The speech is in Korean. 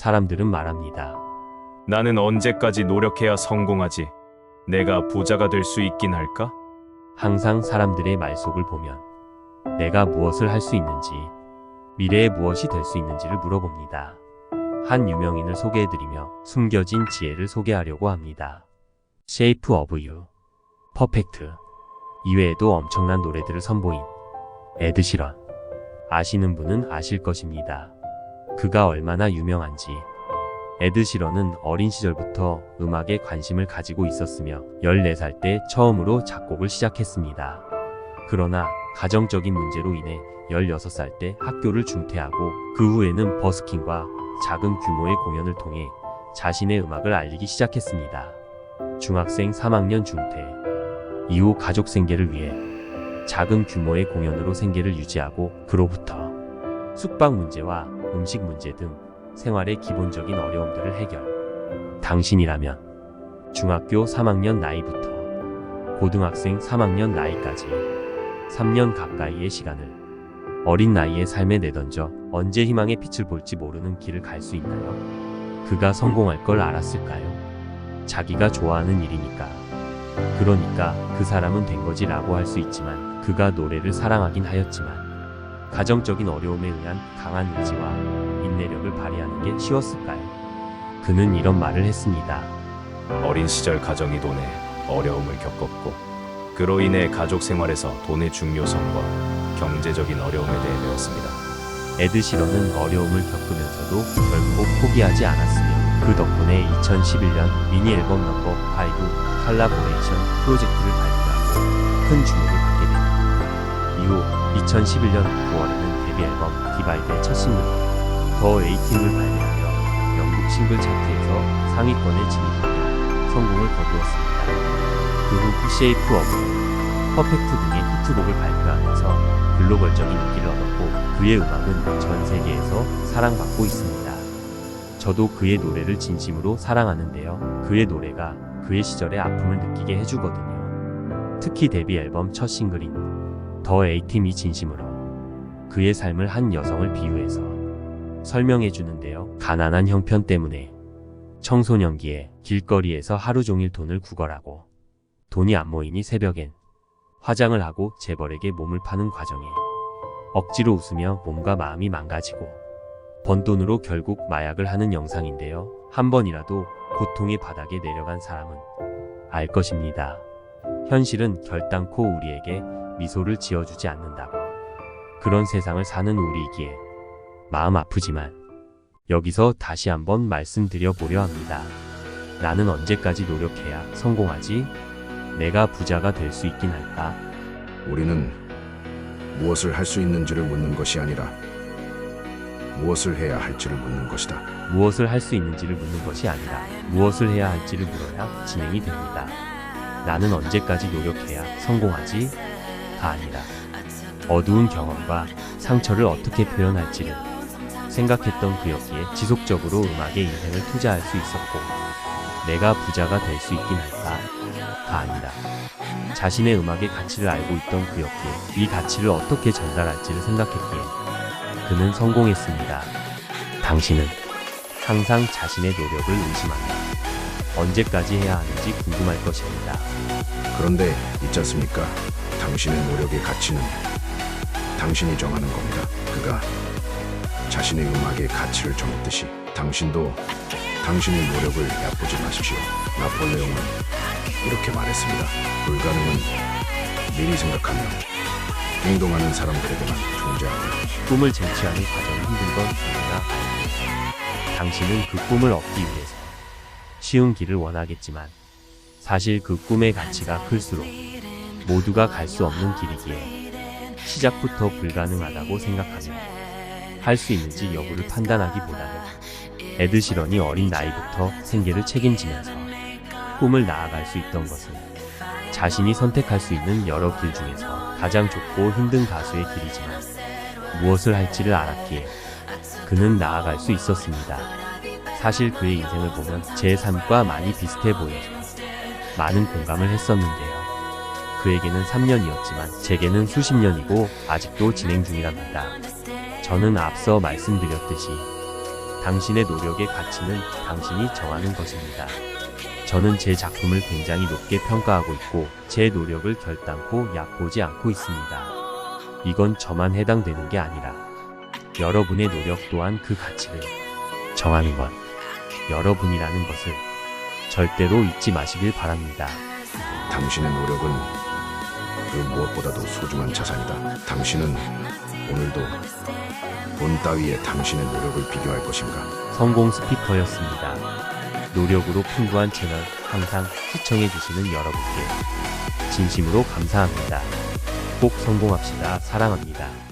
사람들은 말합니다. 나는 언제까지 노력해야 성공하지? 내가 부자가 될 수 있긴 할까? 항상 사람들의 말속을 보면 내가 무엇을 할 수 있는지, 미래에 무엇이 될 수 있는지를 물어봅니다. 한 유명인을 소개해드리며 숨겨진 지혜를 소개하려고 합니다. Shape of You, Perfect 이외에도 엄청난 노래들을 선보인 에드 시런. 아시는 분은 아실 것입니다. 그가 얼마나 유명한지. 에드 시런은 어린 시절부터 음악에 관심을 가지고 있었으며 14살 때 처음으로 작곡을 시작했습니다. 그러나 가정적인 문제로 인해 16살 때 학교를 중퇴하고 그 후에는 버스킹과 작은 규모의 공연을 통해 자신의 음악을 알리기 시작했습니다. 중학생 3학년 중퇴 이후 가족 생계를 위해 작은 규모의 공연으로 생계를 유지하고 그로부터 숙박 문제와 음식 문제 등 생활의 기본적인 어려움들을 해결. 당신이라면 중학교 3학년 나이부터 고등학생 3학년 나이까지 3년 가까이의 시간을 어린 나이에 삶에 내던져 언제 희망의 빛을 볼지 모르는 길을 갈 수 있나요? 그가 성공할 걸 알았을까요? 자기가 좋아하는 일이니까. 그러니까 그 사람은 된 거지 라고 할 수 있지만 그가 노래를 사랑하긴 하였지만 가정적인 어려움에 의한 강한 의지와 인내력을 발휘하는 게 쉬웠을까요? 그는 이런 말을 했습니다. 어린 시절 가정이 돈에 어려움을 겪었고 그로 인해 가족 생활에서 돈의 중요성과 경제적인 어려움에 대해 배웠습니다. 에드 시런은 어려움을 겪으면서도 결코 포기하지 않았으며 그 덕분에 2011년 미니 앨범 넘버 5 컬라보레이션 프로젝트를 발표하고 큰 주목을 받게 됩니다. 이후 2011년 9월에는 데뷔 앨범 디바이드의 첫 싱글 더 에이팀을 발매하여 영국 싱글 차트에서 상위권에 진입하며 성공을 거두었습니다. 그 후 Shape of You, 퍼펙트 등의 히트곡을 발표하면서 글로벌적인 인기를 얻었고 그의 음악은 전 세계에서 사랑받고 있습니다. 저도 그의 노래를 진심으로 사랑하는데요. 그의 노래가 그의 시절의 아픔을 느끼게 해주거든요. 특히 데뷔 앨범 첫 싱글인 더 A팀이 진심으로 그의 삶을 한 여성을 비유해서 설명해주는데요. 가난한 형편 때문에 청소년기에 길거리에서 하루 종일 돈을 구걸하고 돈이 안 모이니 새벽엔 화장을 하고 재벌에게 몸을 파는 과정에 억지로 웃으며 몸과 마음이 망가지고 번 돈으로 결국 마약을 하는 영상인데요. 한 번이라도 고통의 바닥에 내려간 사람은 알 것입니다. 현실은 결단코 우리에게 미소를 지어주지 않는다고. 그런 세상을 사는 우리이기에 마음 아프지만 여기서 다시 한번 말씀드려 보려 합니다. 나는 언제까지 노력해야 성공하지? 내가 부자가 될 수 있긴 할까? 우리는 무엇을 할 수 있는지를 묻는 것이 아니라 무엇을 해야 할지를 묻는 것이다. 무엇을 할 수 있는지를 묻는 것이 아니라 무엇을 해야 할지를 물어야 진행이 됩니다. 나는 언제까지 노력해야 성공하지? 가 아니라 어두운 경험과 상처를 어떻게 표현할지를 생각했던 그였기에 지속적으로 음악에 인생을 투자할 수 있었고 내가 부자가 될 수 있긴 할까? 가 아니라 자신의 음악의 가치를 알고 있던 그였기에 이 가치를 어떻게 전달할지를 생각했기에 그는 성공했습니다. 당신은 항상 자신의 노력을 의심한다. 언제까지 해야 하는지 궁금할 것입니다. 그런데 있지 않습니까? 당신의 노력의 가치는 당신이 정하는 겁니다. 그가 자신의 음악의 가치를 정했듯이 당신도 당신의 노력을 얕보지 마십시오. 나폴레옹은 이렇게 말했습니다. 불가능은 미리 생각하며 행동하는 사람들에게만 존재한다. 꿈을 쟁취하는 과정이 힘든 건 누구나 당신은 그 꿈을 얻기 위해서 쉬운 길을 원하겠지만 사실 그 꿈의 가치가 클수록 모두가 갈 수 없는 길이기에 시작부터 불가능하다고 생각하며 할 수 있는지 여부를 판단하기보다는 에드 시런이 어린 나이부터 생계를 책임지면서 꿈을 나아갈 수 있던 것은 자신이 선택할 수 있는 여러 길 중에서 가장 좁고 힘든 가수의 길이지만 무엇을 할지를 알았기에 그는 나아갈 수 있었습니다. 사실 그의 인생을 보면 제 삶과 많이 비슷해 보여서 많은 공감을 했었는데요. 그에게는 3년이었지만 제게는 수십 년이고 아직도 진행 중이랍니다. 저는 앞서 말씀드렸듯이 당신의 노력의 가치는 당신이 정하는 것입니다. 저는 제 작품을 굉장히 높게 평가하고 있고 제 노력을 결단코 얕보지 않고 있습니다. 이건 저만 해당되는 게 아니라 여러분의 노력 또한 그 가치를 정하는 것, 여러분이라는 것을 절대로 잊지 마시길 바랍니다. 당신의 노력은 그 무엇보다도 소중한 자산이다. 당신은 오늘도 돈 따위에 당신의 노력을 비교할 것인가? 성공 스피커였습니다. 노력으로 풍부한 채널 항상 시청해주시는 여러분께 진심으로 감사합니다. 꼭 성공합시다. 사랑합니다.